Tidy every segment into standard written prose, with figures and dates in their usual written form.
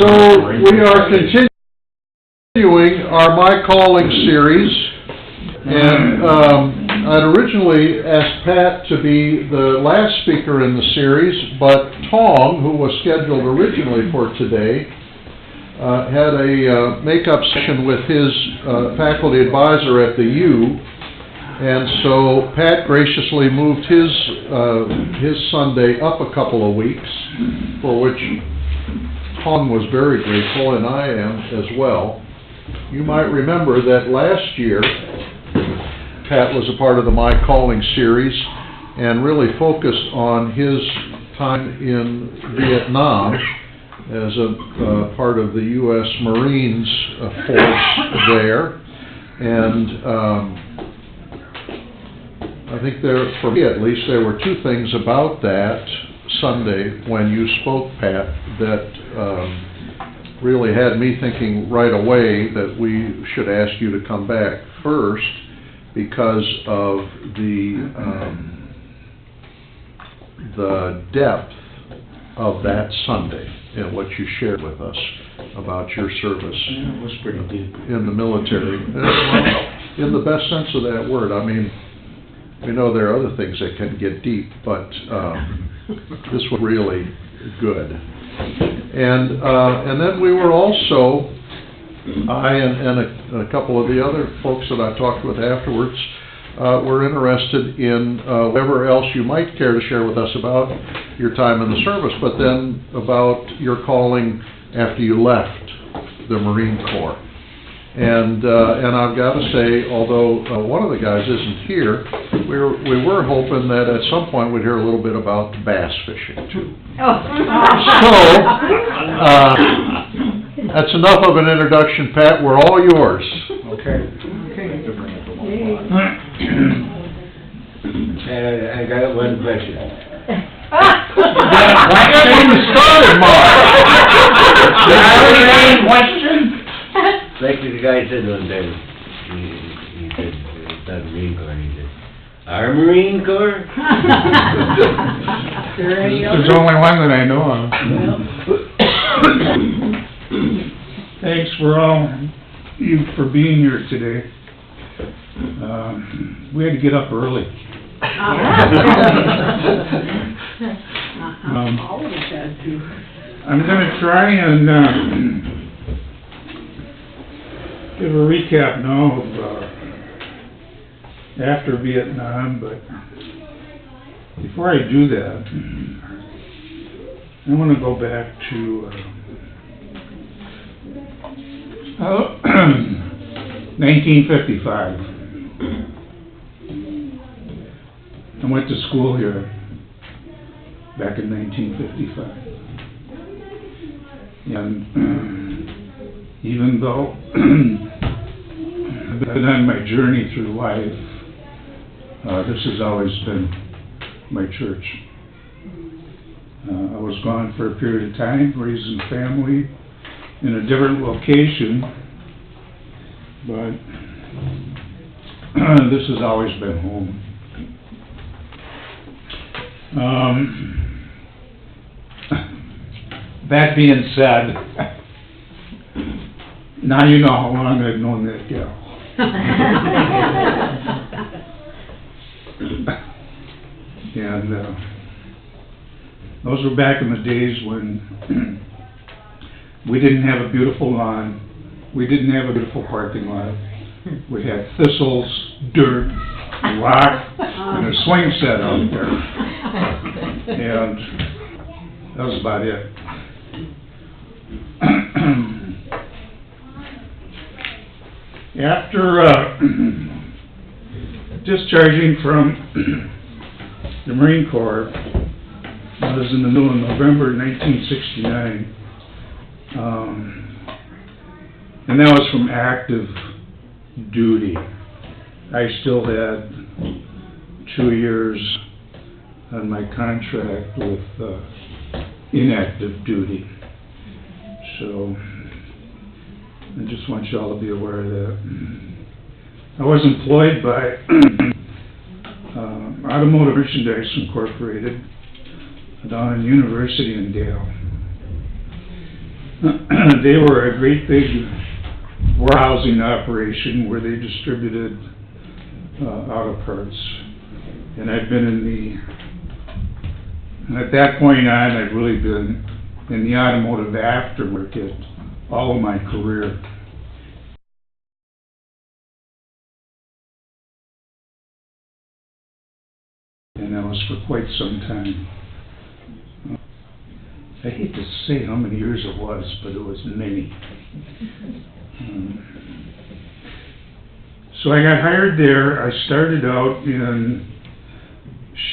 So we are continuing our My Calling series, and I'd originally asked Pat to be the last speaker in the series, but Tom, who was scheduled originally for today, had a make-up session with his faculty advisor at the U, and so Pat graciously moved his Sunday up a couple of weeks, for which Tom was very grateful, and I am as well. You might remember that last year, Pat was a part of the My Calling series and really focused on his time in Vietnam as a part of the U.S. Marines force there. And I think for me at least, there were two things about that Sunday when you spoke, Pat, that really had me thinking right away that we should ask you to come back. First, because of the depth of that Sunday and what you shared with us about your service. Yeah, it was pretty deep. In the military. In the best sense of that word. I mean, we know there are other things that can get deep, but this was really good. And then we were also, I and a couple of the other folks that I talked with afterwards, were interested in whatever else you might care to share with us about your time in the service, but then about your calling after you left the Marine Corps. And I've got to say, although one of the guys isn't here, we were hoping that at some point we'd hear a little bit about bass fishing too. So, that's enough of an introduction, Pat. We're all yours. Okay. I got one question. Why can't you start it, Mark? Question? Like the guy said one time, he said, it's not Marine Corps, he said, our Marine Corps? There's only one that I know of. Thanks for all you for being here today. We had to get up early. I'm going to try and give a recap now of after Vietnam, but before I do that, I want to go back to 1955. I went to school here back in 1955. And even though I've been on my journey through life, this has always been my church. I was gone for a period of time, raising family in a different location, but this has always been home. That being said, now you know how long I've known that gal. And those were back in the days when we didn't have a beautiful lawn, we didn't have a beautiful parking lot. We had thistles, dirt, rock, and a swing set out there. And that was about it. After discharging from the Marine Corps, I was in the middle of November 1969, and that was from active duty. I still had 2 years on my contract with inactive duty. So I just want y'all to be aware of that. I was employed by Automotive Merchandise Incorporated down in University in Dale. they were a great big warehousing operation where they distributed auto parts. And I've been and at that point on, I've really been in the automotive aftermarket all of my career. And that was for quite some time. I hate to say how many years it was, but it was many. So I got hired there. I started out in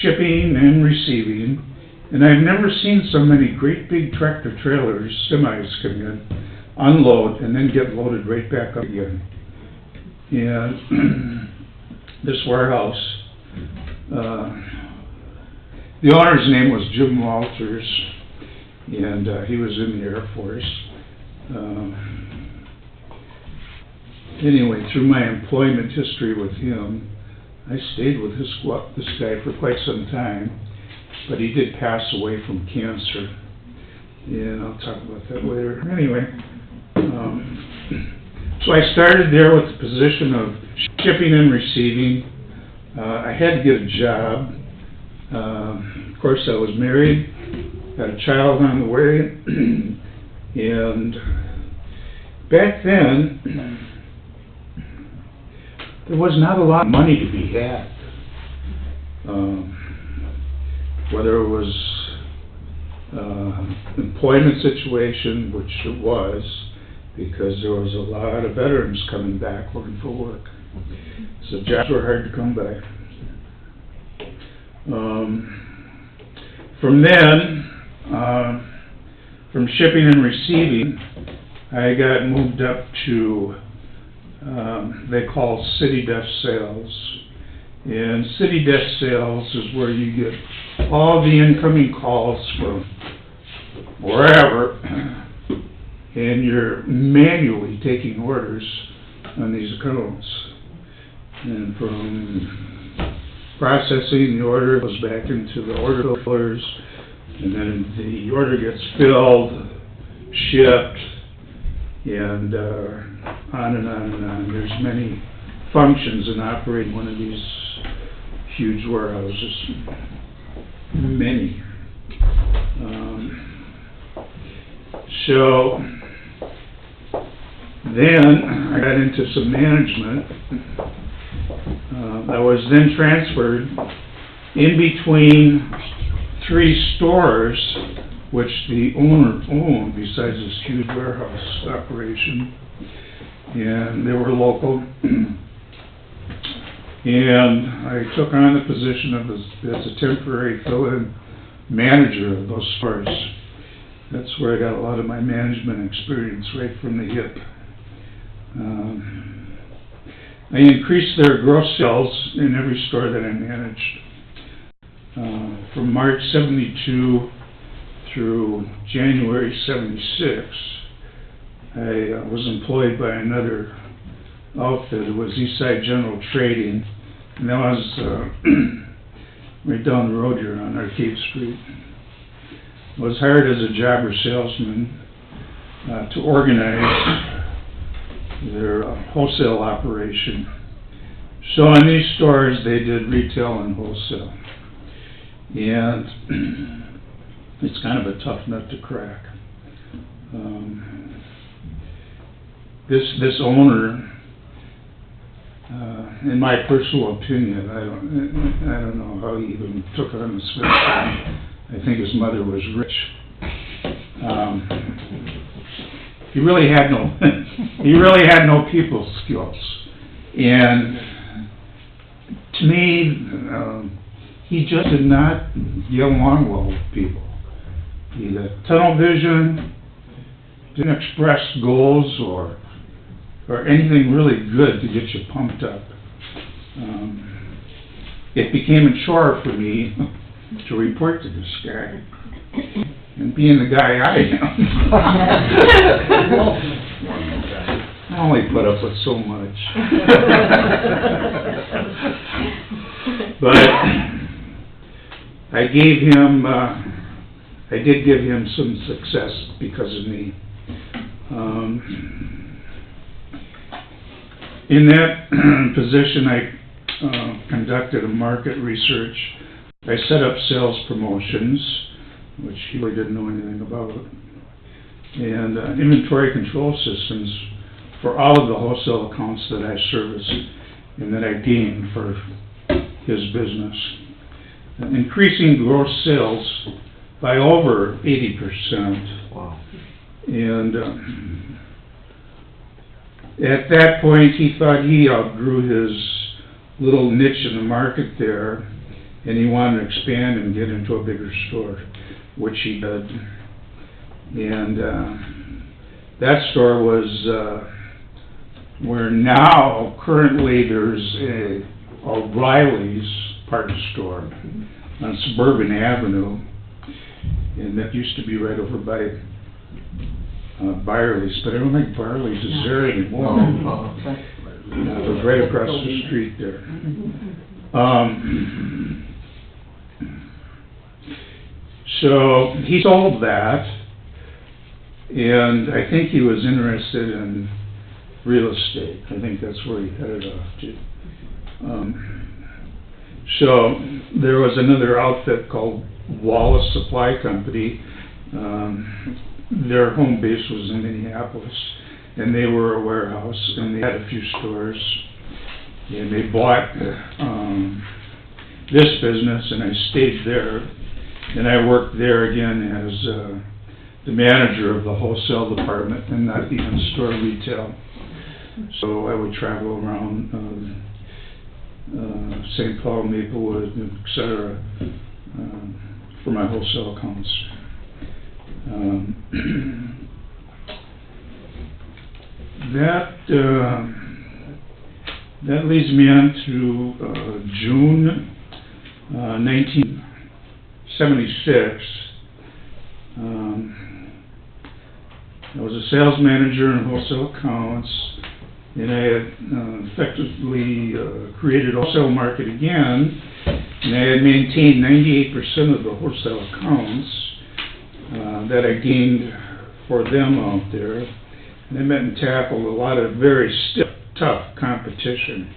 shipping and receiving, and I've never seen so many great big tractor trailers, semis come in, unload, and then get loaded right back up again. And this warehouse, the owner's name was Jim Walters, and he was in the Air Force. Anyway, through my employment history with him, I stayed with this guy for quite some time, but he did pass away from cancer, and I'll talk about that later. Anyway, so I started there with the position of shipping and receiving. I had to get a job. Of course, I was married, had a child on the way, and back then, there was not a lot of money to be had. Whether it was employment situation, which it was, because there was a lot of veterans coming back looking for work. So jobs were hard to come by. From then, from shipping and receiving, I got moved up to they call city desk sales. And city desk sales is where you get all the incoming calls from wherever, and you're manually taking orders on these accounts. And from processing the order goes back into the order fillers, and then the order gets filled, shipped, and on and on and on. There's many functions in operating one of these huge warehouses. Many. So then I got into some management. I was then transferred in between 3 stores which the owner owned besides this huge warehouse operation, and they were local. And I took on the position of as a temporary fill-in manager of those stores. That's where I got a lot of my management experience right from the hip. I increased their gross sales in every store that I managed. From March 72 through January 76, I was employed by another outfit. It was Eastside General Trading, and that was right down the road here on Arcade Street. I was hired as a jobber salesman to organize their wholesale operation. So in these stores, they did retail and wholesale. And it's kind of a tough nut to crack. This owner, in my personal opinion, I don't know how he even took on this venture. I think his mother was rich. He really had no people skills, and to me, he just did not get along well with people. He had tunnel vision, didn't express goals or anything really good to get you pumped up. It became a chore for me to report to this guy. And being the guy I am, I only put up with so much. But I did give him some success because of me. In that position, I conducted a market research. I set up sales promotions, which he really didn't know anything about, and inventory control systems for all of the wholesale accounts that I serviced and that I gained for his business, increasing gross sales by over 80%. Wow. And at that point, he thought he outgrew his little niche in the market there, and he wanted to expand and get into a bigger store, which he did. And that store was where now, currently, there's a O'Reilly's parts store on Suburban Avenue, and that used to be right over by Byerly's, but I don't think Byerly's is there anymore. It was right across the street there. So he sold that, and I think he was interested in real estate. I think that's where he headed off to. So there was another outfit called Wallace Supply Company. Their home base was in Minneapolis, and they were a warehouse, and they had a few stores. And they bought this business, and I stayed there, and I worked there again as the manager of the wholesale department and not even store retail. So I would travel around St. Paul, Maplewood, et cetera, for my wholesale accounts. That leads me on to June 1976. I was a sales manager in wholesale accounts, and I had effectively created a wholesale market again, and I had maintained 98% of the wholesale accounts that I gained for them out there. And I met and tackled a lot of very stiff, tough competition,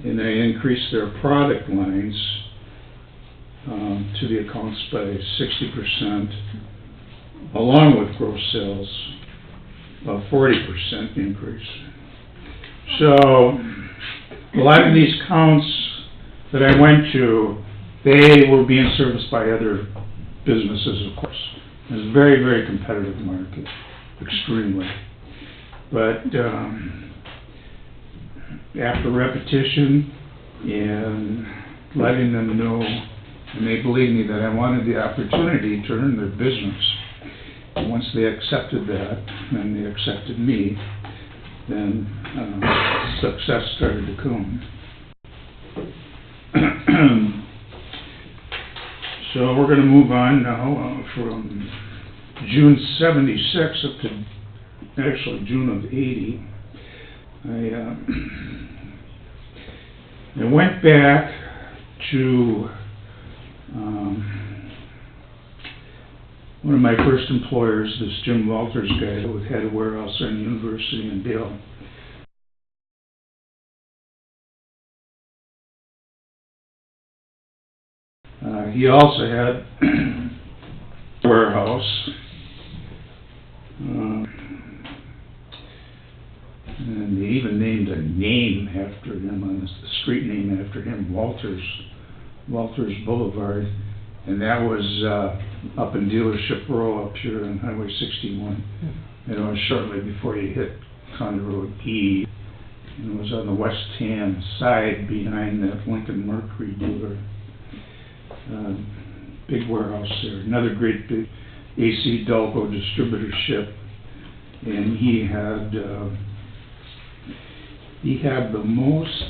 and I increased their product lines to the accounts by 60%, along with gross sales of 40% increase. So a lot of these accounts that I went to, they were being serviced by other businesses, of course. It was a very, very competitive market, extremely. But after repetition and letting them know, and they believed me that I wanted the opportunity to earn their business. And once they accepted that, and they accepted me, then success started to come. So we're going to move on now from June 76 up to actually June of 80. I went back to one of my first employers, this Jim Walters guy, who had a warehouse on University in Dale. He also had a warehouse, and they even named a name after him, on the street name after him, Walters Boulevard, and that was up in Dealership Row up here on Highway 61. And it was shortly before you hit County Road E, and it was on the west-hand side behind that Lincoln Mercury dealer. Big warehouse there, another great big AC Delco distributorship, and he had the most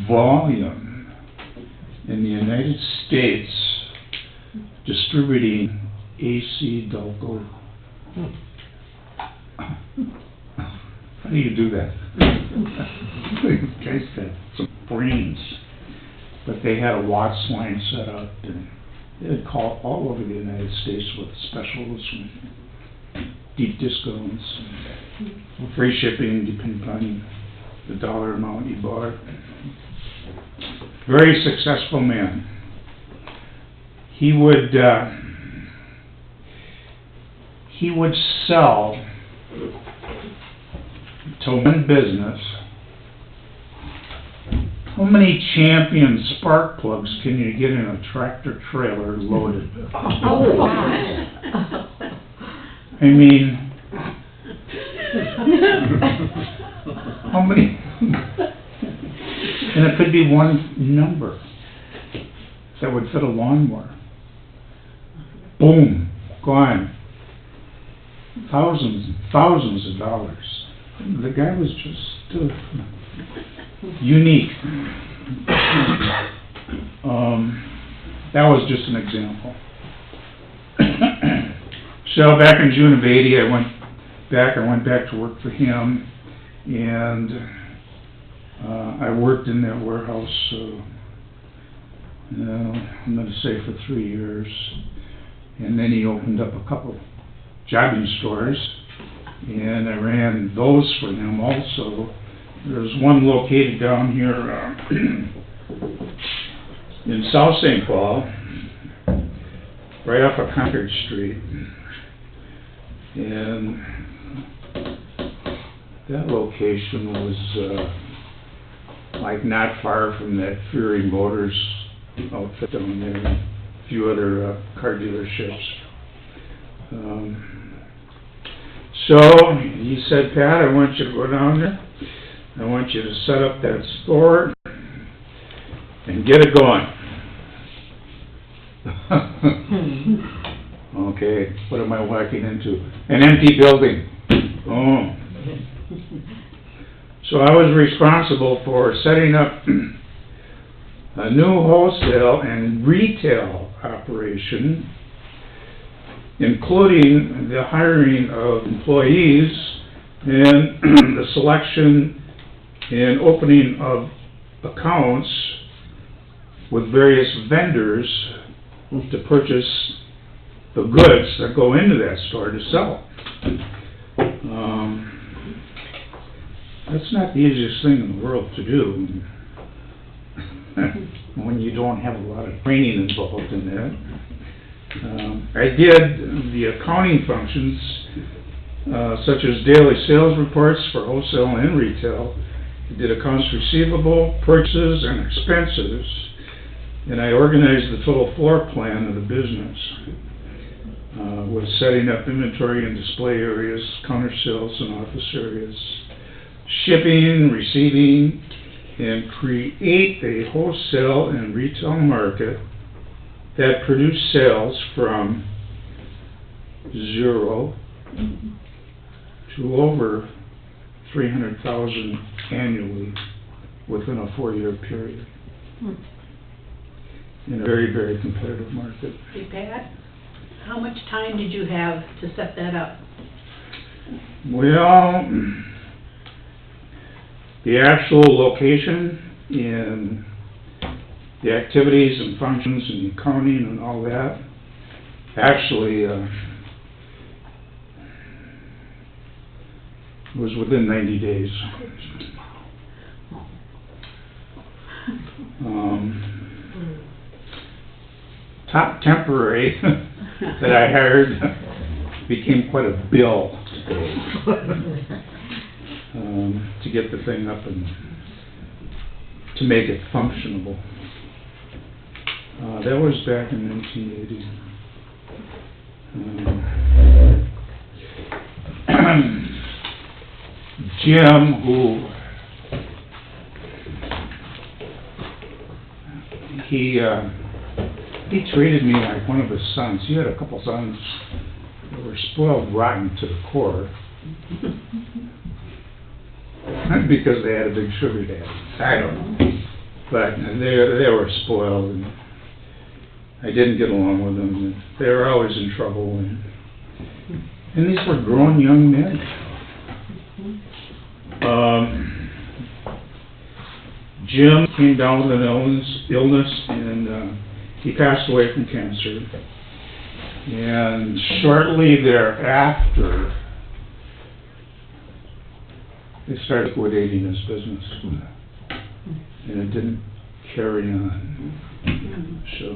volume in the United States distributing AC Delco. How do you do that? These guys had some brains. But they had a Watts line set up, and they had call all over the United States with specials. deep discounts, free shipping depending on the dollar amount you bought. Very successful man. He would sell to one business. How many Champion spark plugs can you get in a tractor trailer loaded? Oh, gosh. I mean, how many? And it could be one number that would fit a lawnmower. Boom, gone. Thousands and thousands of dollars. The guy was just unique. That was just an example. So back in June of '80, I went back to work for him, and I worked in that warehouse, I'm going to say for 3 years, and then he opened up a couple jobbing stores, and I ran those for him also. There's one located down here in South St. Paul, right off of Concord Street, and that location was like not far from that Fury Motors outfit down there, a few other car dealerships. So he said, Pat, I want you to go down there. I want you to set up that store and get it going. Okay, what am I walking into? An empty building. Oh. So I was responsible for setting up a new wholesale and retail operation, including the hiring of employees and the selection and opening of accounts with various vendors to purchase the goods that go into that store to sell. That's not the easiest thing in the world to do when you don't have a lot of training involved in that. I did the accounting functions, such as daily sales reports for wholesale and retail. I did accounts receivable, purchases, and expenses, and I organized the total floor plan of the business, with setting up inventory and display areas, counter sales and office areas, shipping, receiving, and create a wholesale and retail market that produced sales from 0 to over 300,000 annually within a 4-year period. In a very, very competitive market. Hey, Pat, how much time did you have to set that up? Well, the actual location and the activities and functions and accounting and all that actually was within 90 days. Top temporary that I hired became quite a bill to get the thing up and to make it functionable. That was back in 1980. Jim, who he treated me like one of his sons. He had a couple sons that were spoiled rotten to the core. Because they had a big sugar daddy. I don't know. But they were spoiled, and I didn't get along with them. And they were always in trouble. And these were grown young men. Jim came down with an illness, and he passed away from cancer. And shortly thereafter, they started liquidating his business. And it didn't carry on. So,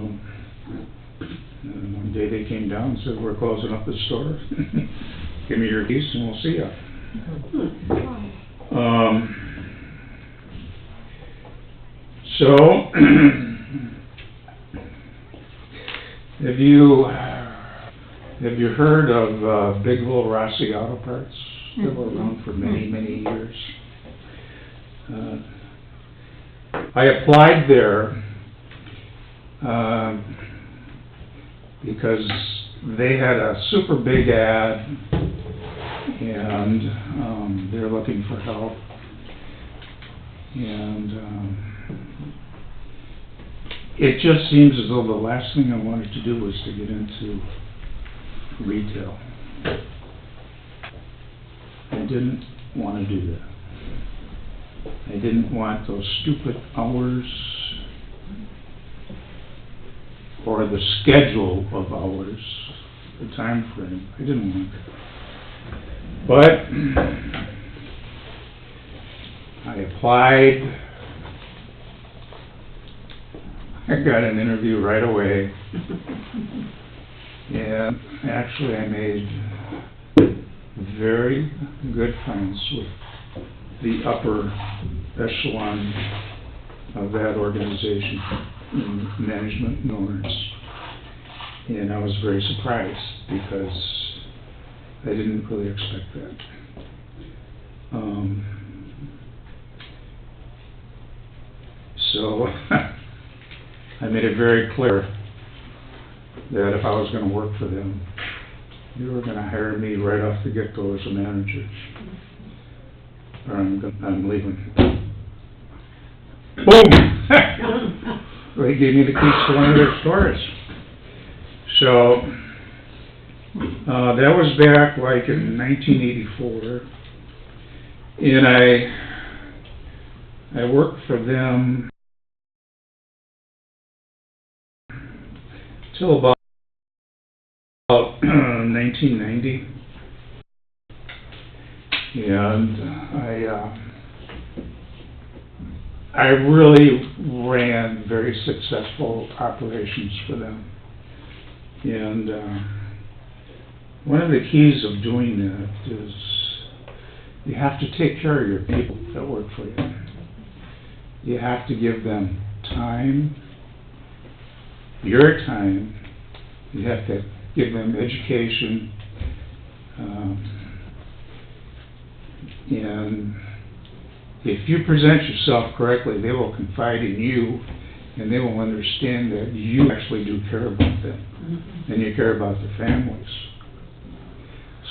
one day they came down and said, we're closing up the store. Give me your keys and we'll see ya. So, have you heard of Big Little Rossi Auto Parts? They were around for many, many years. I applied there because they had a super big ad and they're looking for help. And it just seems as though the last thing I wanted to do was to get into retail. I didn't want to do that. I didn't want those stupid hours or the schedule of hours, the time frame. I didn't want that. But I applied. I got an interview right away. And actually I made very good friends with the upper echelon of that organization, management and owners. And I was very surprised because I didn't really expect that. So I made it very clear that if I was going to work for them, they were going to hire me right off the get-go as a manager. Or I'm leaving. Boom! They gave me the keys to one of their stores. So, that was back like in 1984. And I worked for them till about 1990. And I really ran very successful operations for them. And one of the keys of doing that is you have to take care of your people that work for you. You have to give them time, your time. You have to give them education. And if you present yourself correctly, they will confide in you, and they will understand that you actually do care about them, and you care about their families.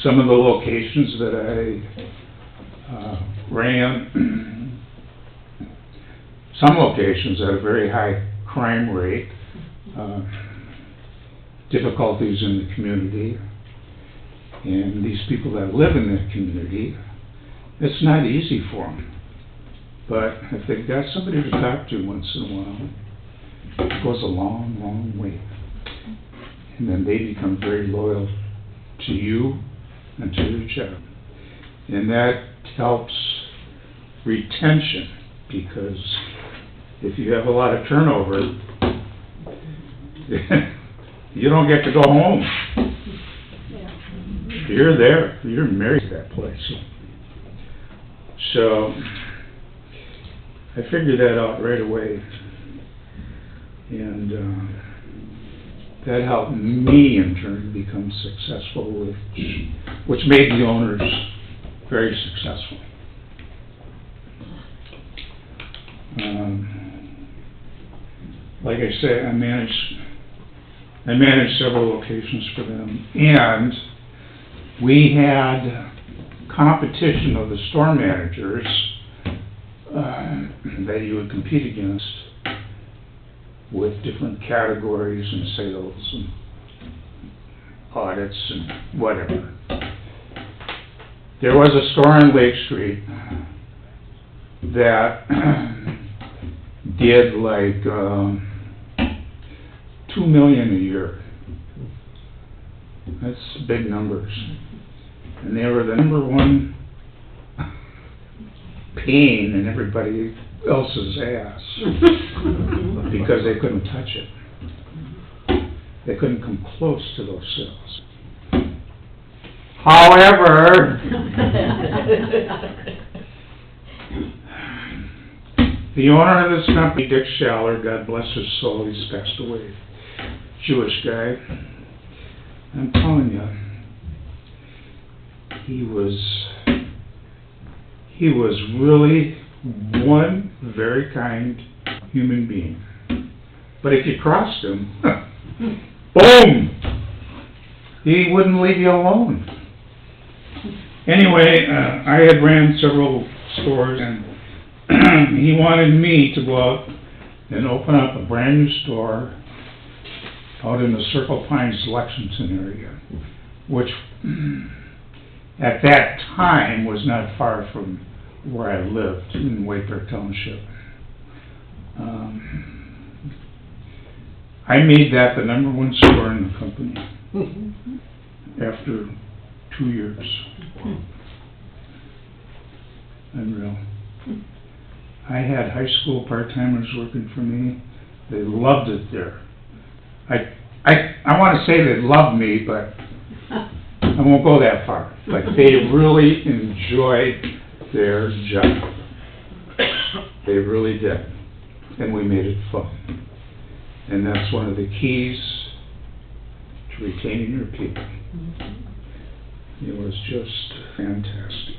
Some of the locations that I ran, some locations had a very high crime rate, difficulties in the community, and these people that live in that community, it's not easy for them. But if they've got somebody to talk to once in a while, it goes a long, long way. And then they become very loyal to you and to your job. And that helps retention, because if you have a lot of turnover, you don't get to go home. You're there. You're married to that place. So I figured that out right away, and that helped me in turn become successful, which made the owners very successful. Like I say, I managed several locations for them, and we had competition of the store managers that you would compete against with different categories and sales and audits and whatever. There was a store on Lake Street that did like $2 million a year. That's big numbers. And they were the number one pain in everybody else's ass because they couldn't touch it. They couldn't come close to those cells. However, the owner of this company, Dick Schaller, God bless his soul, he's passed away, Jewish guy. I'm telling you, he was really one very kind human being. But if you crossed him, boom! He wouldn't leave you alone. Anyway, I had ran several stores, and he wanted me to go out and open up a brand new store out in the Circle Pines, Lexington area, which at that time was not far from where I lived in Wayfair Township. I made that the #1 store in the company after 2 years. Unreal. I had high school part-timers working for me. They loved it there. I want to say they loved me, but I won't go that far. But they really enjoyed their job. They really did. And we made it fun. And that's one of the keys to retaining your people. It was just fantastic.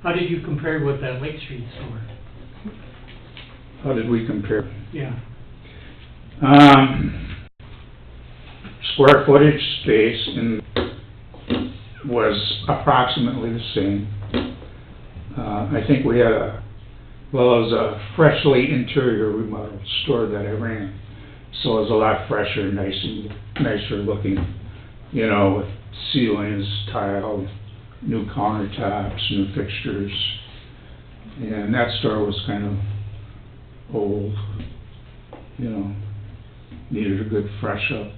How did you compare with that Lake Street store? How did we compare? Yeah. Square footage, space, and was approximately the same. I think we had it was a freshly interior remodeled store that I ran. So it was a lot fresher, nicer looking, you know, with ceilings, tile, new countertops, new fixtures. And that store was kind of old, you know, needed a good fresh up.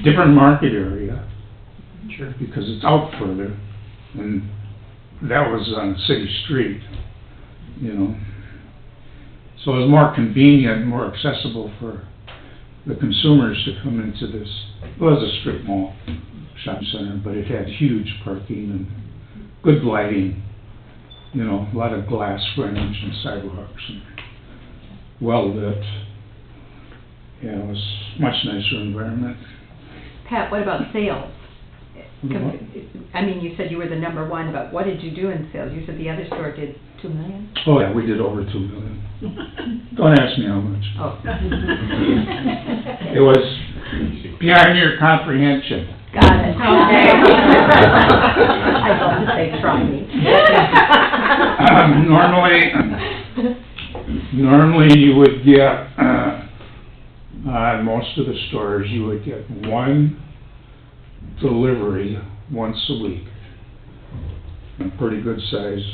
Different market area. Sure. Because it's out further, and that was on City Street, you know. So it was more convenient, more accessible for the consumers to come into this. It was a strip mall shopping center, but it had huge parking and good lighting, you know, a lot of glass frontage and sidewalks, and well lit. Yeah, it was a much nicer environment. Pat, what about sales? What? I mean, you said you were the #1, but what did you do in sales? You said the other store did $2 million? Oh, yeah, we did over $2 million. Don't ask me how much. Oh. It was beyond your comprehension. Got it, okay. I'd love to say try me. Normally you would get, most of the stores, you would get one delivery once a week. A pretty good size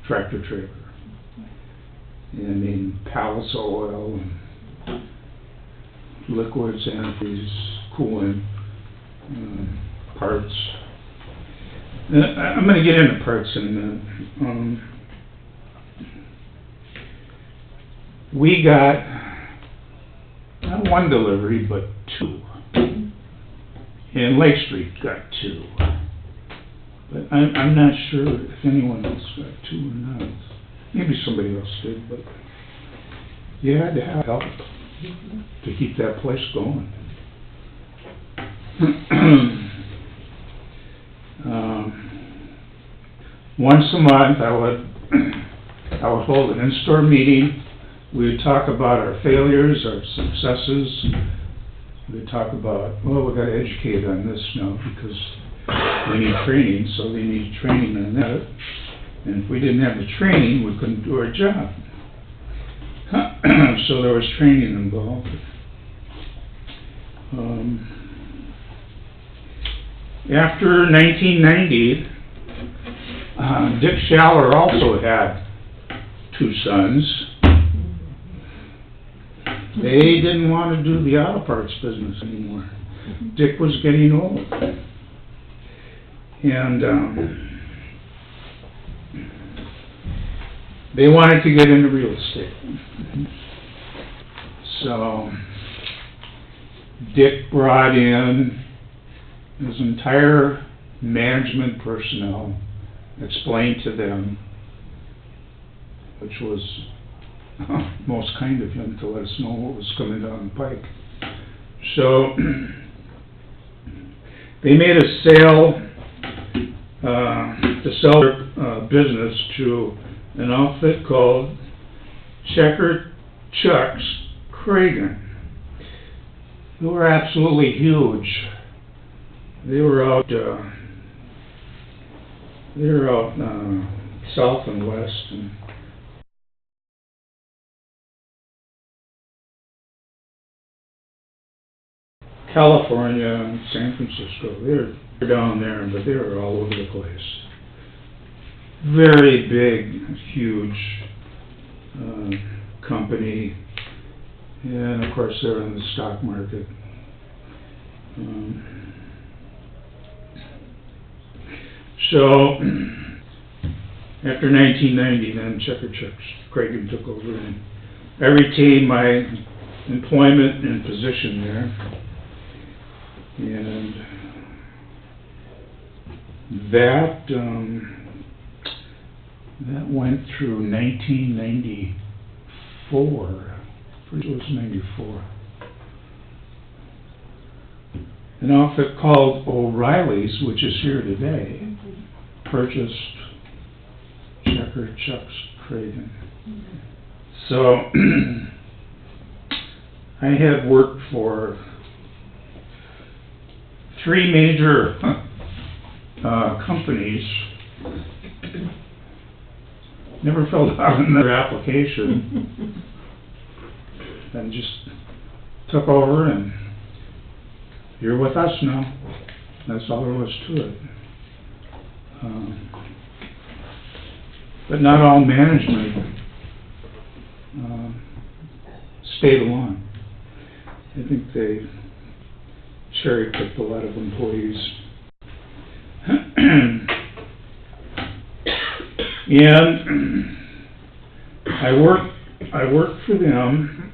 tractor trailer. And in pallets of oil and liquids, antifreeze, coolant, parts. I'm going to get into parts in a minute. We got not one delivery, but 2. And Lake Street got 2. But I'm not sure if anyone else got 2 or not. Maybe somebody else did, but you had to have help to keep that place going. Once a month, I would hold an in-store meeting. We would talk about our failures, our successes. We'd talk about, well, we've got to educate on this now because we need training, so they need training on that. And if we didn't have the training, we couldn't do our job. So there was training involved. After 1990, Dick Schaller also had 2 sons. They didn't want to do the auto parts business anymore. Dick was getting old. And they wanted to get into real estate. So Dick brought in his entire management personnel, explained to them, which was most kind of him to let us know what was coming down the pike. So they made a sale, to sell their business to an outfit called Checker Chuck's Cragen. They were absolutely huge. They were out south and west, and California and San Francisco. They're down there, but they were all over the place. Very big, huge company, and of course they're in the stock market. So after 1990, then Checker Chuck's Cragen took over, and I retained my employment and position there. And that went through 1994. Pretty sure it was 94. An outfit called O'Reilly's, which is here today, purchased Checker Chuck's Cragen. So I had worked for 3 major companies. Never filled out another application, and just took over, and you're with us now. That's all there was to it. But not all management stayed along. I think they cherry-picked a lot of employees. And I worked for them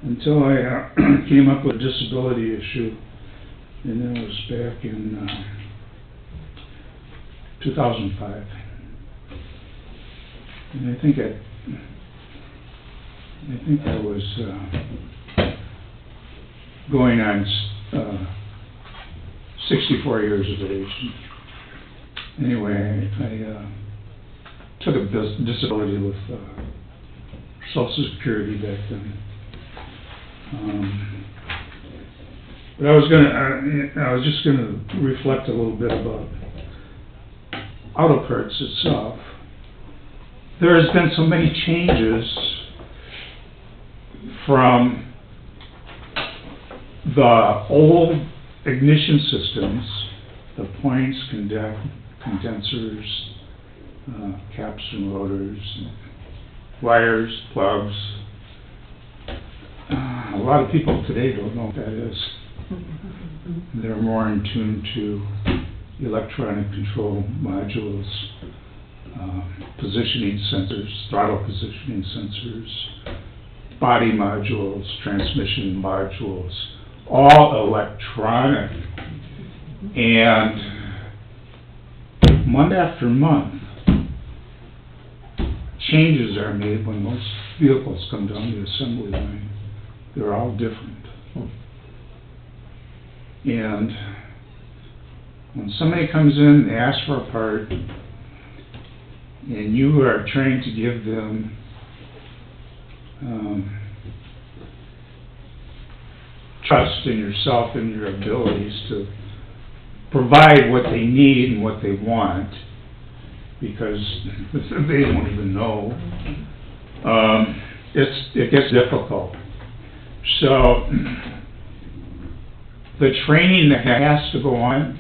until I came up with a disability issue, and that was back in 2005. And I think I was going on 64 years of age. Anyway, I took a disability with Social Security back then. But I was just gonna reflect a little bit about auto parts itself. There has been so many changes from the old ignition systems, the points, condensers, caps and rotors, wires, plugs. A lot of people today don't know what that is. They're more in tune to electronic control modules, positioning sensors, throttle positioning sensors, body modules, transmission modules, all electronic. And month after month, changes are made when those vehicles come down the assembly line. They're all different. And when somebody comes in, they ask for a part, and you are trained to give them trust in yourself and your abilities to provide what they need and what they want, because they don't even know, it gets difficult. So the training that has to go on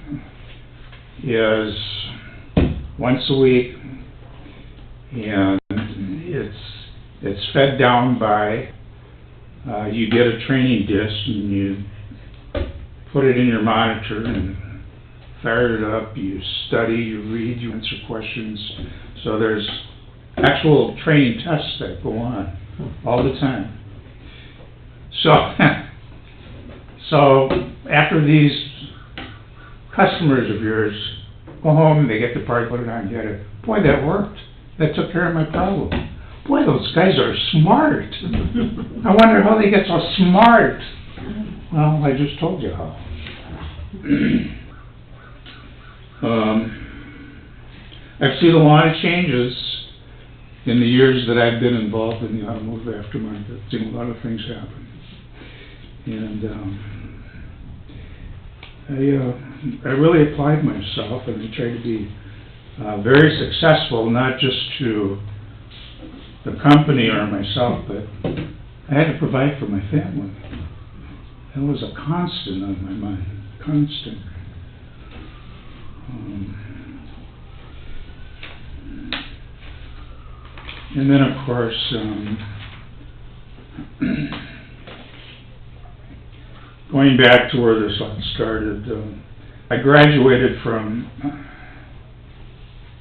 is once a week, and it's fed down by you get a training disc and you put it in your monitor and fire it up, you study, you read, you answer questions. So there's actual training tests that go on all the time. So, so after these customers of yours go home, they get the part, put it on, get it. Boy, that worked. That took care of my problem. Boy, those guys are smart. I wonder how they get so smart. Well, I just told you how. I've seen a lot of changes in the years that I've been involved in the automotive aftermarket. I've seen a lot of things happen. And I really applied myself, and I tried to be very successful, not just to the company or myself, but I had to provide for my family. That was a constant on my mind, constant. And then, of course, going back to where this all started, I graduated from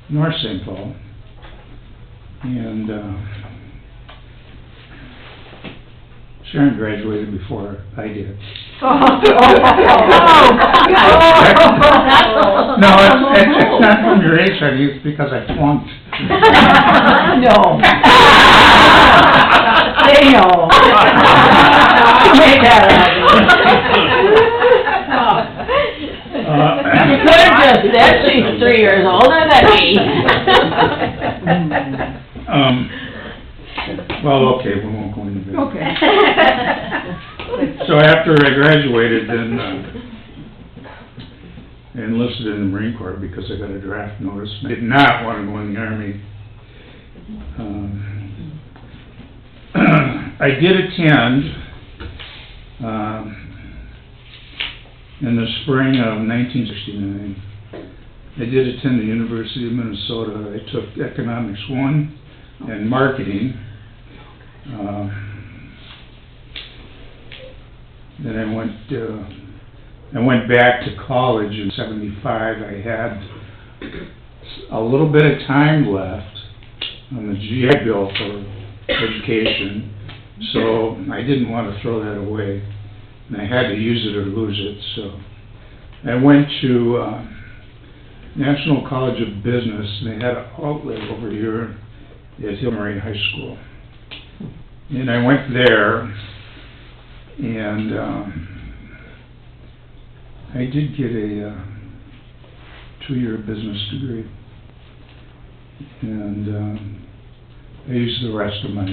North St. Paul, and Sharon graduated before I did. No, it's not from your age, honey, it's because I flunked. No. They know. Make that You could have just said she's 3 years older than me. Well, okay, we won't go into that. Okay. So after I graduated, then I enlisted in the Marine Corps because I got a draft notice. I did not want to go in the Army. I did attend, in the spring of 1969, I did attend the University of Minnesota. I took Economics 1 and Marketing. Then I went back to college in '75. I had a little bit of time left on the GI Bill for education, so I didn't want to throw that away, and I had to use it or lose it. So I went to National College of Business, and they had an outlet over here at Hillary High School. And I went there, and I did get a 2-year business degree, and I used the rest of my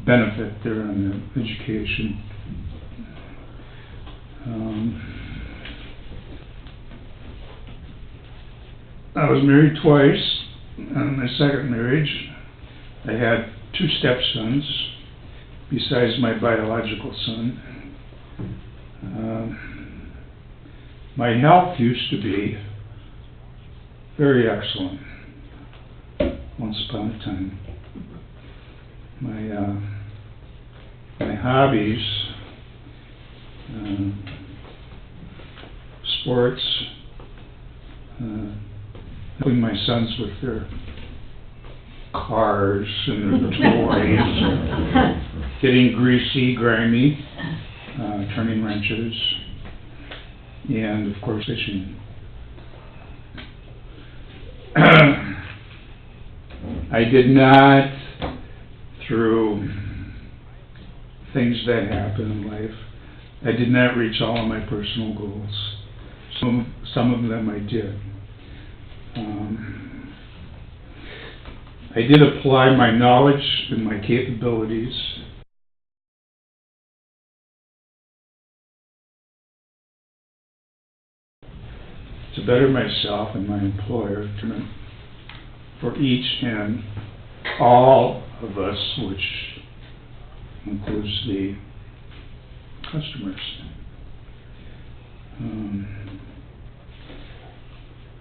benefit there on the education. I was married twice. On my second marriage, I had 2 stepsons, besides my biological son. My health used to be very excellent once upon a time. My hobbies, sports, helping my sons with their cars and their toys, getting greasy, grimy, turning wrenches, and of course fishing. I did not, through things that happen in life, I did not reach all of my personal goals. Some of them I did. I did apply my knowledge and my capabilities to better myself and my employer, for each and all of us, which includes the customers.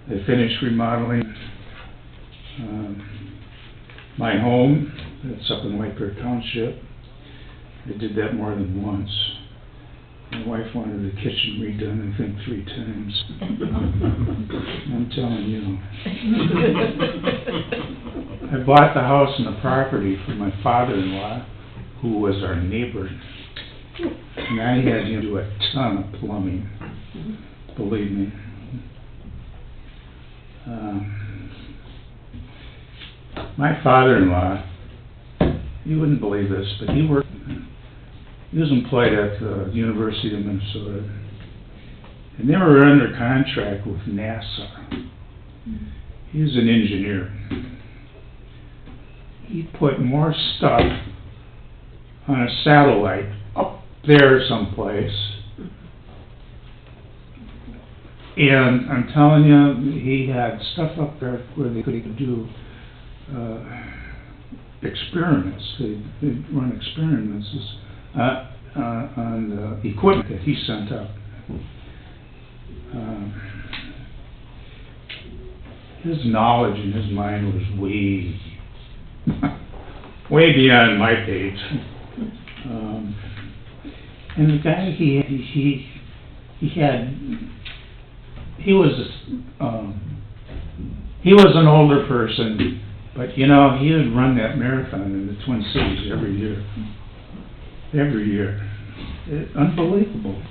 I finished remodeling my home. That's up in White Bear Township. I did that more than once. My wife wanted the kitchen redone, I think 3 times. I'm telling you. I bought the house and the property from my father-in-law, who was our neighbor. And I had him do a ton of plumbing, believe me. My father-in-law, you wouldn't believe this, but he was employed at the University of Minnesota. And they were under contract with NASA. He was an engineer. He put more stuff on a satellite up there someplace. And I'm telling you, he had stuff up there where they could do experiments. They'd run experiments on the equipment that he sent up. His knowledge and his mind was way beyond my page. And the guy he was an older person, but you know, he would run that marathon in the Twin Cities every year. Every year. Unbelievable.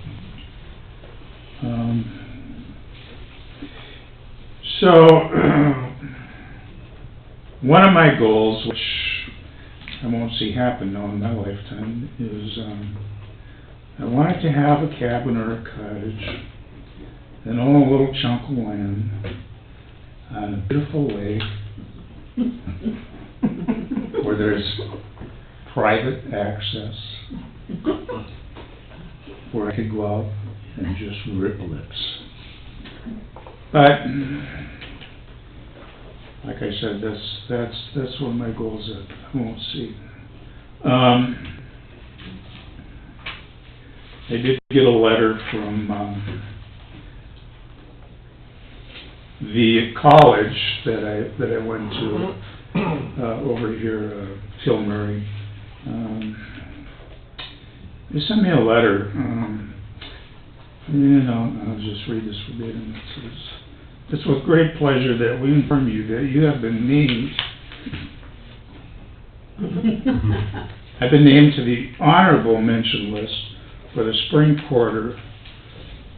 So, one of my goals, which I won't see happen now in my lifetime, is I wanted to have a cabin or a cottage, and own a little chunk of land on a beautiful lake where there's private access, where I could go out and just rip lips. But, like I said, that's one of my goals that I won't see. I did get a letter from the college that I went to over here, Tilbury. They sent me a letter. I'll just read this verbatim. It says, "It's with great pleasure that we inform you that you have been named I've been named to the honorable mention list for the spring quarter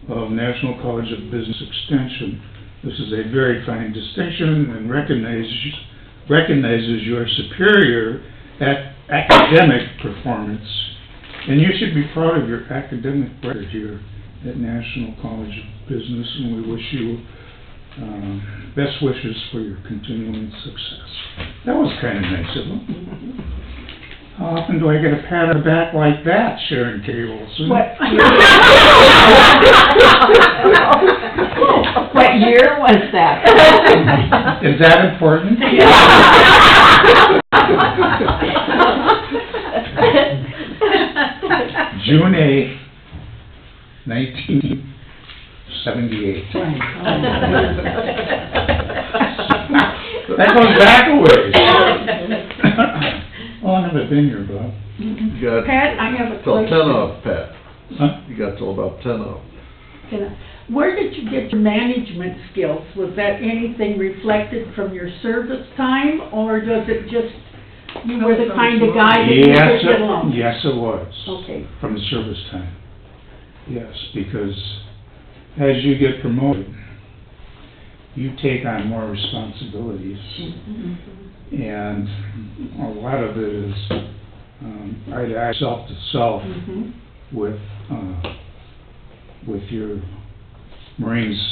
of National College of Business Extension. This is a very fine distinction and recognizes your superior academic performance, and you should be proud of your academic record here at National College of Business, and we wish you best wishes for your continuing success." That was kind of nice of them. How often do I get a pat on the back like that, Sharon Cables? What? What year was that? Is that important? June 8th, 1978. That goes back a ways. Oh, I've never been here, Bob. You got Pat, I have a till question. 10 off, Pat. Huh? You got till about 10 off. Where did you get your management skills? Was that anything reflected from your service time, or does it just, you were the kind of guy that you could get along? Yes, it was. Okay. From the service time. Yes, because as you get promoted, you take on more responsibilities. And a lot of it is eye self to self with your Marines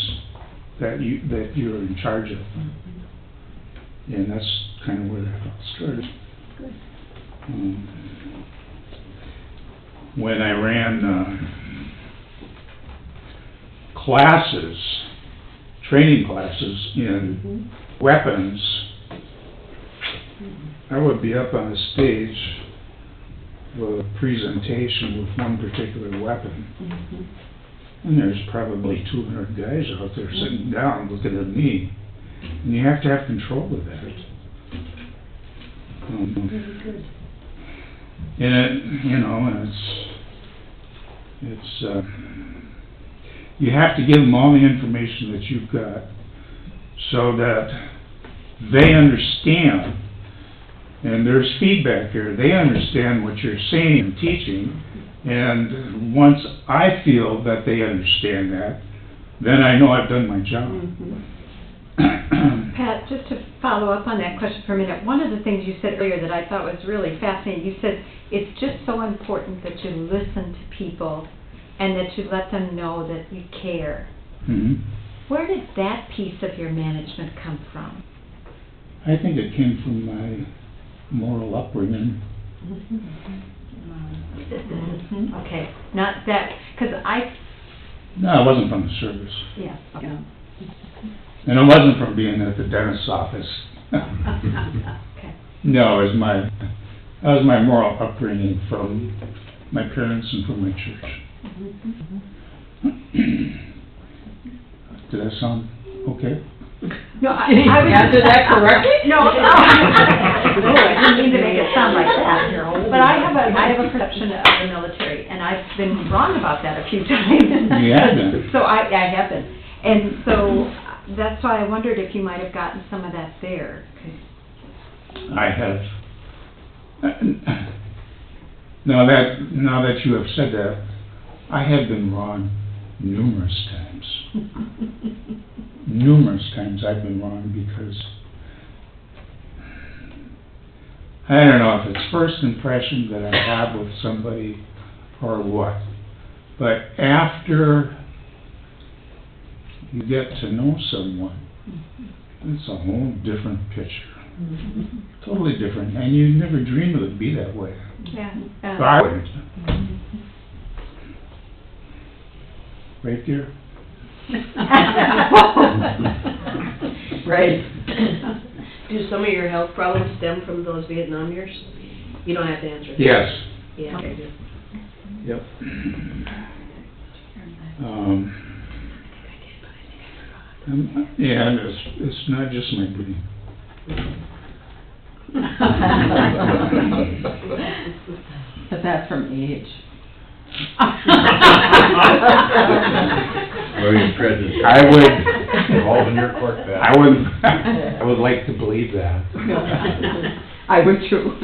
that you're in charge of, and that's kind of where that all started. When I ran training classes in weapons, I would be up on a stage with a presentation with one particular weapon. And there's probably 200 guys out there sitting down looking at me. And you have to have control of that. Very good. And it's you have to give them all the information that you've got so that they understand And there's feedback here. They understand what you're saying and teaching. And once I feel that they understand that, then I know I've done my job. Pat, just to follow up on that question for a minute, one of the things you said earlier that I thought was really fascinating, you said it's just so important that you listen to people and that you let them know that you care. Mhm. Where did that piece of your management come from? I think it came from my moral upbringing. Okay, not that, because No, it wasn't from the service. yeah, okay. And it wasn't from being at the dentist's office. Okay. No, it was that was my moral upbringing from my parents and from my church. Did that sound okay? No, I was... Answer that correctly? No, no, I didn't mean to make it sound like that. But I have a perception of the military, and I've been wrong about that a few times. You have been. So I have been. And so that's why I wondered if you might have gotten some of that there. 'Cause I have. Now that you have said that, I have been wrong numerous times. Numerous times I've been wrong because I don't know if it's first impression that I have with somebody or what, but after you get to know someone, it's a whole different picture. Totally different, and you never dreamed it would be that way. yeah. So I wouldn't. Right there? Right. Do some of your health problems stem from those Vietnam years? You don't have to answer. Yes. Yeah, okay, good. Yep. Yeah, and it's not just my breathing. But that's from age. William President. I would, Involved in your court battle. I would like to believe that. I would too.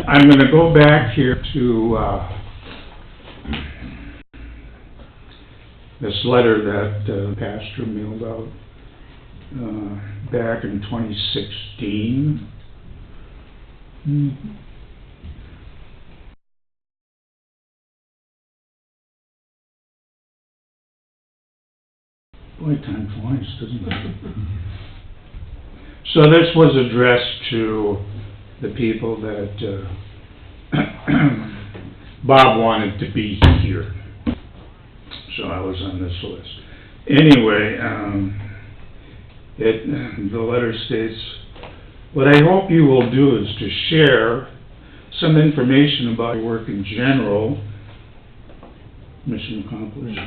I'm gonna go back here to, this letter that the pastor mailed out, back in 2016. Boy, time flies, doesn't it? So this was addressed to the people that Bob wanted to be here. So I was on this list. Anyway, the letter states, "What I hope you will do is to share some information about your work in general." Mission accomplished.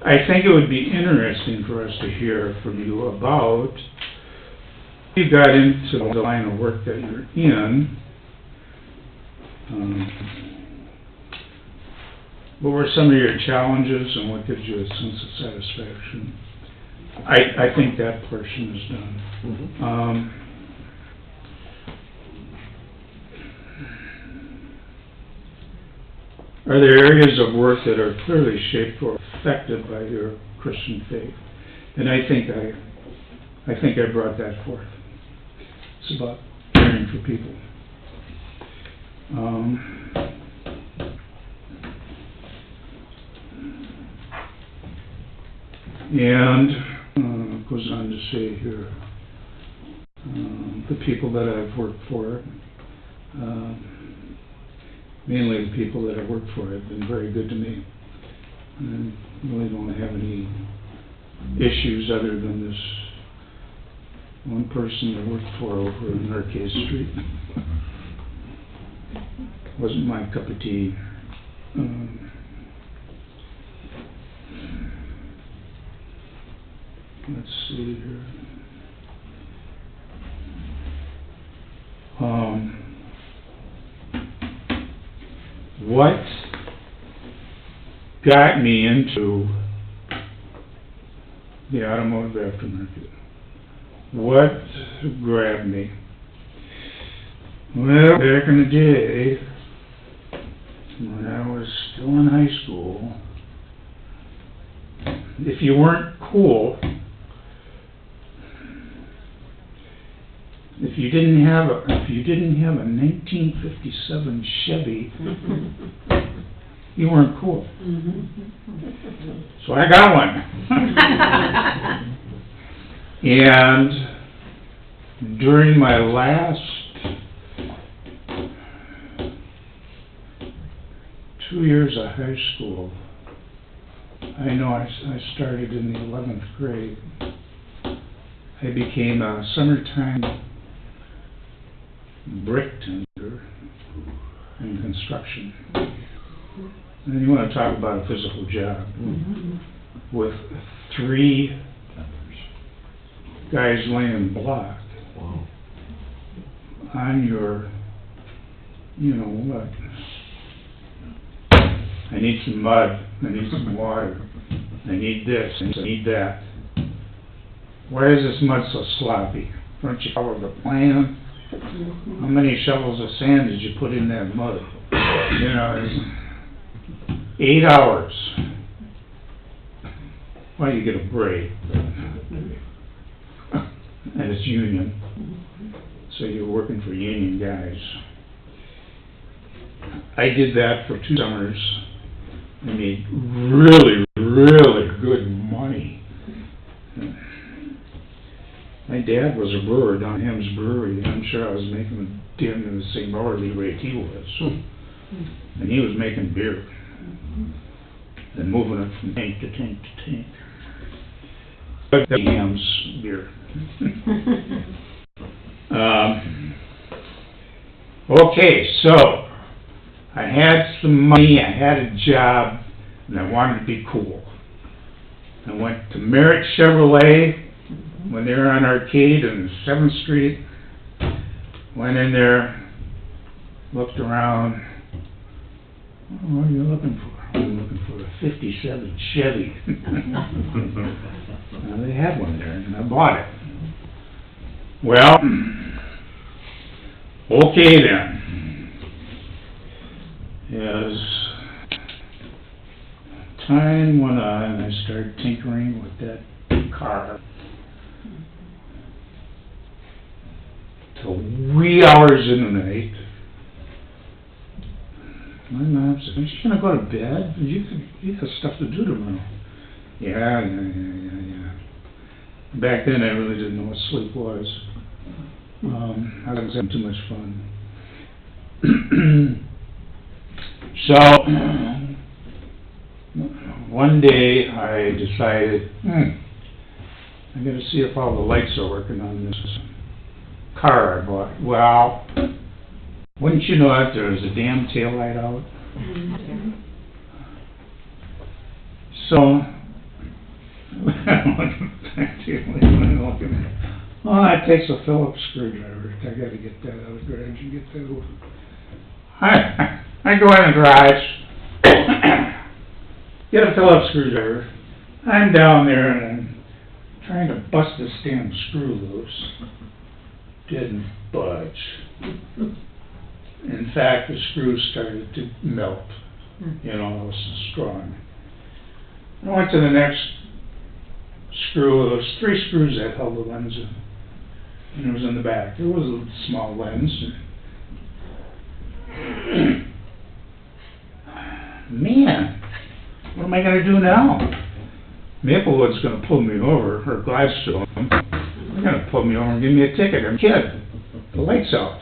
I think it would be interesting for us to hear from you about how you got into the line of work that you're in. What were some of your challenges and what gives you a sense of satisfaction? I think that portion is done. Are there areas of work that are clearly shaped or affected by your Christian faith? And I think I brought that forth. It's about caring for people. And it goes on to say here, the people that I've worked for, mainly the people that I've worked for have been very good to me. And really don't have any issues other than this one person I worked for over in Arcade Street. Wasn't my cup of tea. Let's see here. What got me into the automotive aftermarket. What grabbed me? Well, back in the day, when I was still in high school, if you weren't cool, if you didn't have a 1957 Chevy, you weren't cool. So I got one. And during my last 2 years of high school, I know I started in the 11th grade. I became a summertime brick tender in construction. And you want to talk about a physical job with 3 guys laying block on your, you know what? I need some mud, I need some water, I need this, I need that. Why is this mud so sloppy? Don't you follow the plan? How many shovels of sand did you put in that mud? You know, it's 8 hours. Well, you get a break, and it's union, so you're working for union guys. I did that for 2 summers. I made really, really good money. My dad was a brewer down Ham's Brewery, and I'm sure I was making damn near the same hourly rate he was. And he was making beer and moving it from tank to tank to tank. But that's Ham's beer. Okay, so I had some money, I had a job, and I wanted to be cool. I went to Merritt Chevrolet when they were on Arcade and 7th Street. Went in there, looked around. What are you looking for? I'm looking for a 57 Chevy. Now, they had one there, and I bought it. Well, okay then. As time went on, I started tinkering with that car till wee hours in the night. My mom said, "Aren't you gonna go to bed? You got stuff to do tomorrow." Yeah. Back then, I really didn't know what sleep was. I was having too much fun. So, one day I decided, I gotta see if all the lights are working on this car I bought. Well, wouldn't you know it, there was a damn taillight out. So, oh, that takes a Phillips screwdriver. I gotta get that out of the garage and get that over. I go in the garage, get a Phillips screwdriver. I'm down there and I'm trying to bust this damn screw loose. Didn't budge. In fact, the screw started to melt. You know, it was so strong. I went to the next screw. There was 3 screws that held the lens in. And it was in the back. It was a small lens. Man, what am I going to do now? Maplewood's going to pull me over, or Gladstone. They're going to pull me over and give me a ticket. I'm a kid. The light's out.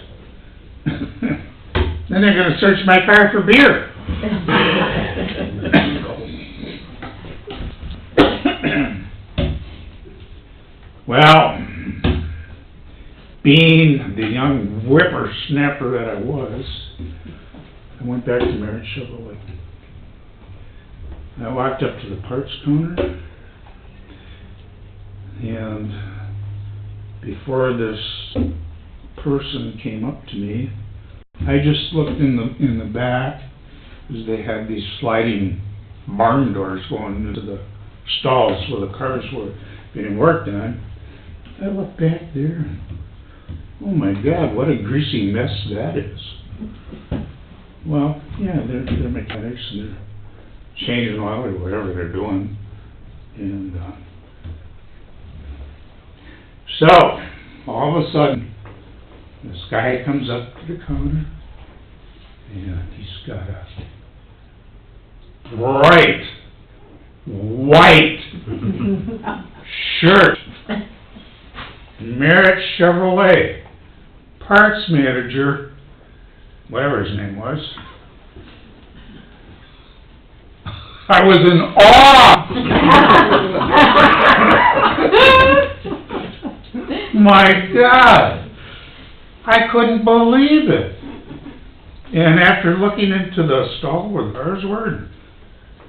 Then they're going to search my car for beer. Well, being the young whippersnapper that I was, I went back to Merritt Chevrolet. I walked up to the parts counter, and before this person came up to me, I just looked in the back, because they had these sliding barn doors going into the stalls where the cars were. getting work done. I look back there, and, oh my God, what a greasy mess that is. Well, yeah, they're mechanics and they're changing oil or whatever they're doing. And, so, all of a sudden, this guy comes up to the counter and he's got a bright white shirt, Merritt Chevrolet, parts manager, whatever his name was. I was in awe! My God! I couldn't believe it. And after looking into the stall where the cars were,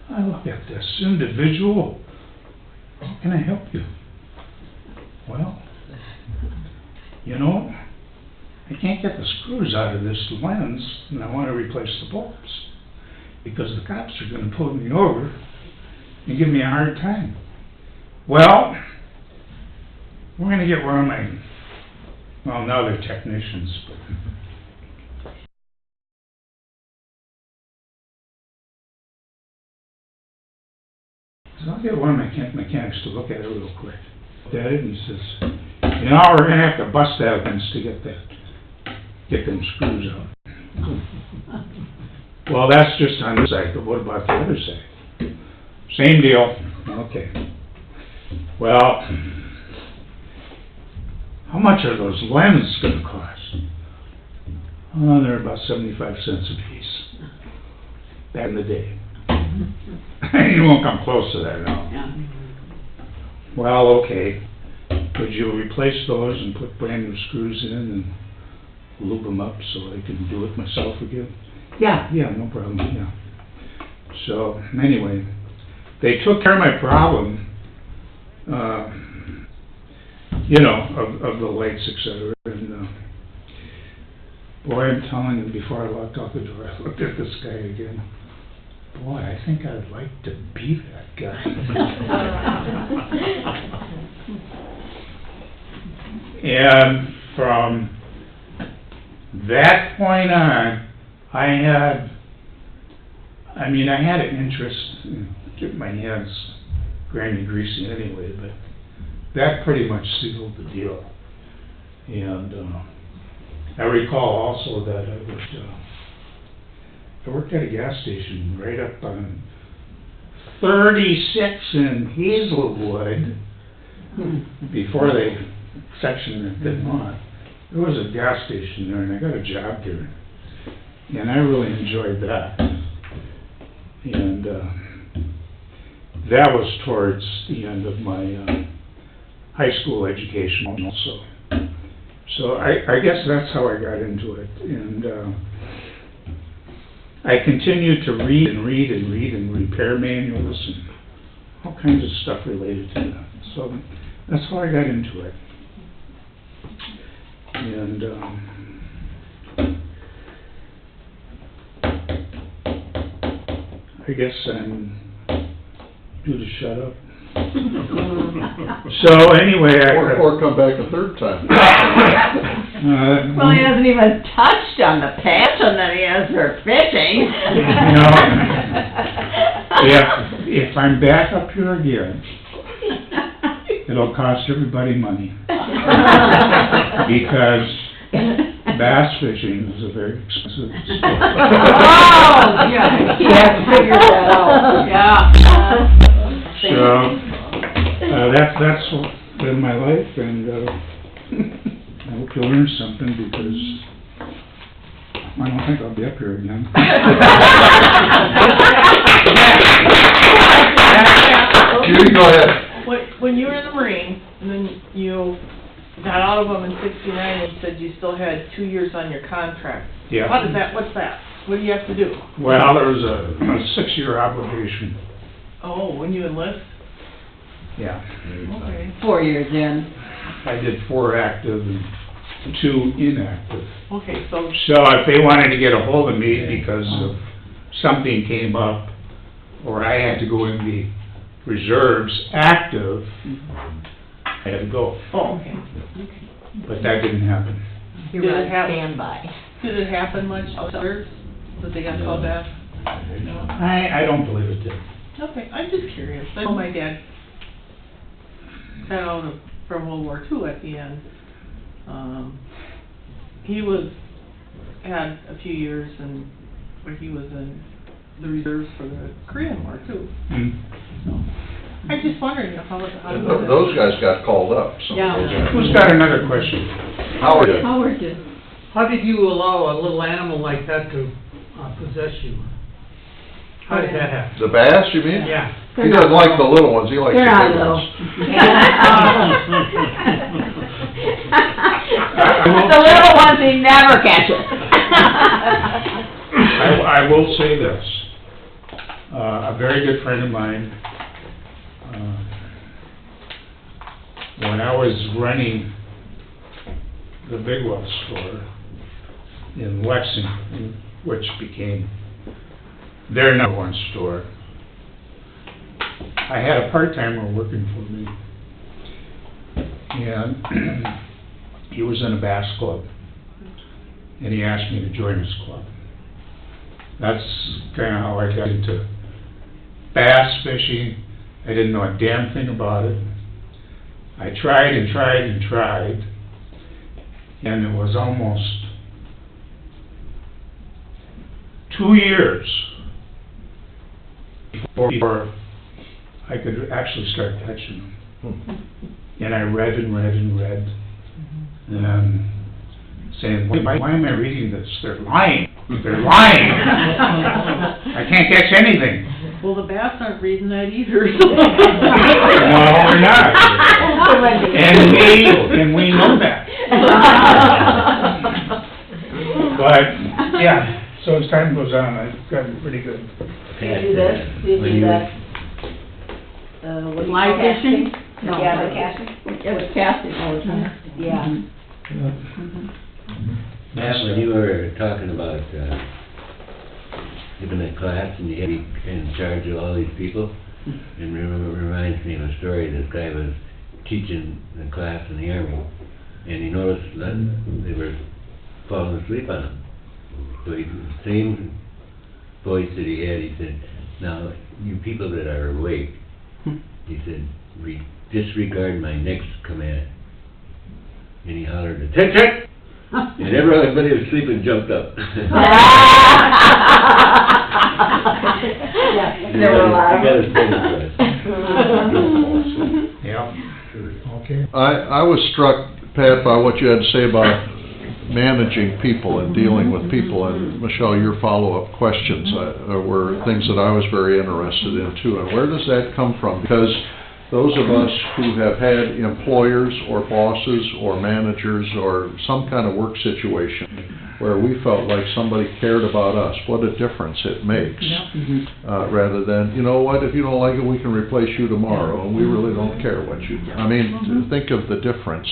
I look at this individual. How can I help you? Well, you know, I can't get the screws out of this lens, and I want to replace the bolts, because the cops are going to pull me over and give me a hard time. Well, we're going to get one of my, well, now they're technicians, but so I'll get one of my mechanics to look at it real quick. Looked at it and he says, you know, we're going to have to bust that lens to get them screws out. Well, that's just on this side, but what about the other side? Same deal. Okay. Well, how much are those lenses going to cost? Oh, they're about 75 cents a piece. Back in the day. You won't come close to that now. Yeah. Well, okay. Could you replace those and put brand new screws in and lube them up so I can do it myself again? Yeah, no problem, yeah. So, anyway, they took care of my problem, you know, of the lights, etc. And, boy, I'm telling you, before I walked out the door, I looked at this guy again. Boy, I think I'd like to be that guy. And from that point on, I had an interest in getting my hands grimy greasy anyway, but that pretty much sealed the deal. And I recall also that I worked at a gas station right up on 36 in Hazelwood, before they sectioned it thing off. There was a gas station there, and I got a job there. And I really enjoyed that. And that was towards the end of my high school education also. So I guess that's how I got into it. And I continued to read and repair manuals and all kinds of stuff related to that. So that's how I got into it. And I guess I'm due to shut up. So anyway, Or come back a third time. Well, he hasn't even touched on the passion that he has for fishing. If I'm back up here again, it'll cost everybody money. Because bass fishing is a very expensive sport. Oh, yeah, he has figured that out, yeah. So, that's been my life, and I hope you'll learn something, because I don't think I'll be up here again. Judy, go ahead. When you were in the Marine, and then you got out of them in '69, and you said you still had 2 years on your contract. Yeah. What's that? What do you have to do? Well, there was a 6-year obligation. Oh, when you enlist? Yeah. Okay. 4 years in. I did 4 active and 2 inactive. Okay, so So if they wanted to get a hold of me because of something came up, or I had to go and be reserves active, I had to go. Oh, okay. But that didn't happen. You're Did it on have- standby. Did it happen much to others, that they got called back? I don't believe it did. Okay, I'm just curious. I know my dad got out from World War II at the end. He had a few years where he was in the reserves for the Korean War too. So, I'm just wondering how was it? Those guys got called up, so. Yeah. Who's got another question? Howard did. Howard did. How did you allow a little animal like that to possess you? How did that happen? The bass, you mean? Yeah. He doesn't like the little ones, he likes the They're not big little. ones. The little ones he never catches. I will say this, a very good friend of mine, when I was running the Big Well store in Lexington, which became their number one store, I had a part-timer working for me, and he was in a bass club, and he asked me to join his club. That's kind of how I got into bass fishing. I didn't know a damn thing about it. I tried and tried and tried, and it was almost 2 years before I could actually start catching them. And I read and read and read, and saying, why am I reading this? They're lying. They're lying. I can't catch anything. Well, the bass aren't reading that either, so. No, we're not. And we know that. But, yeah, so as time goes on, I've gotten pretty good. Do you do this? Do you do that? What do you Fly call fishing? casting? No. Yeah, the casting? It was casting all the time. Yeah. Matt, when you were talking about, giving a class and you had to be in charge of all these people, it reminds me of a story. This guy was teaching a class in the Army, and he noticed that they were falling asleep on him. So the same voice that he had, he said, now, you people that are awake, he said, disregard my next command. And he hollered, attention! And everybody was sleeping jumped up. Yeah, there were a lot of You gotta say it, Yeah. Okay. I was struck, Pat, by what you had to say about managing people and dealing with people, and Michelle, your follow-up questions were things that I was very interested in too. And where does that come from? Because those of us who have had employers or bosses or managers or some kind of work situation where we felt like somebody cared about us, what a difference it makes. Rather than, you know what, if you don't like it, we can replace you tomorrow, and we really don't care what you do. I mean, think of the difference.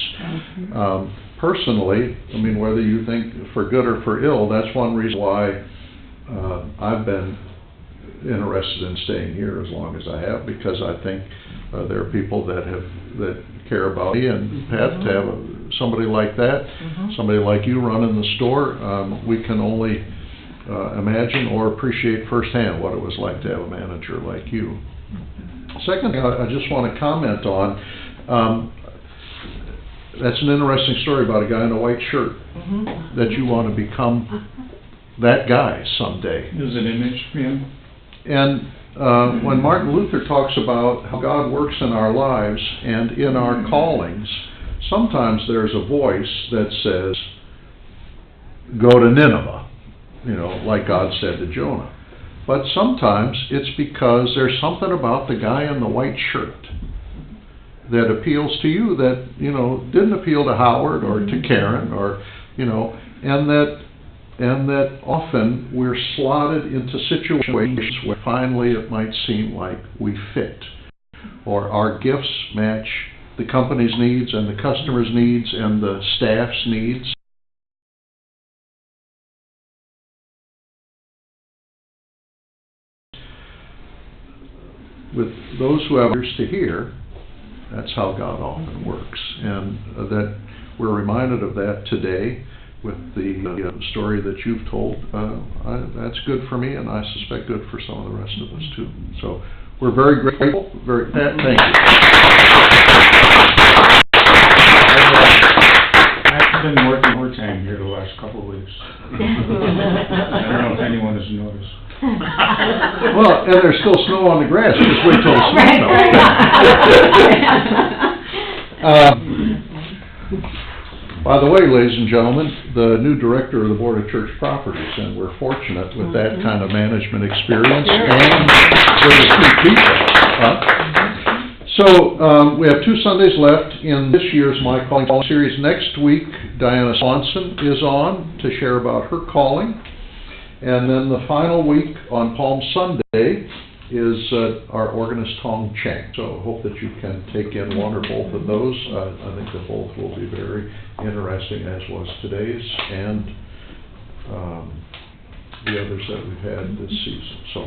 Personally, I mean, whether you think for good or for ill, that's one reason why I've been interested in staying here as long as I have, because I think there are people that care about me, and Pat, to have somebody like that, somebody like you running the store, we can only imagine or appreciate firsthand what it was like to have a manager like you. Second thing I just want to comment on, that's an interesting story about a guy in a white shirt, that you want to become that guy someday. Is it image, yeah? And when Martin Luther talks about how God works in our lives and in our callings, sometimes there's a voice that says, go to Nineveh, you know, like God said to Jonah. But sometimes it's because there's something about the guy in the white shirt that appeals to you that, you know, didn't appeal to Howard or to Karen or, you know, and that often we're slotted into situations where finally it might seem like we fit, or our gifts match the company's needs and the customer's needs and the staff's needs. with those who have ears to hear, that's how God often works. And that we're reminded of that today with the story that you've told. That's good for me, and I suspect good for some of the rest of us too. So we're very grateful. Pat, thank you. I've been working overtime here the last couple of weeks. I don't know if anyone has noticed. Well, and there's still snow on the grass, just wait till the snow melts. By the way, ladies and gentlemen, the new director of the Board of Church Properties, and we're fortunate with that kind of management experience and with the two people. So, we have 2 Sundays left in this year's My Calling series. Next week, Diana Swanson is on to share about her calling. And then the final week on Palm Sunday is our organist Tong Cheng. So hope that you can take in one or both of those. I think that both will be very interesting, as was today's and the others that we've had this season. So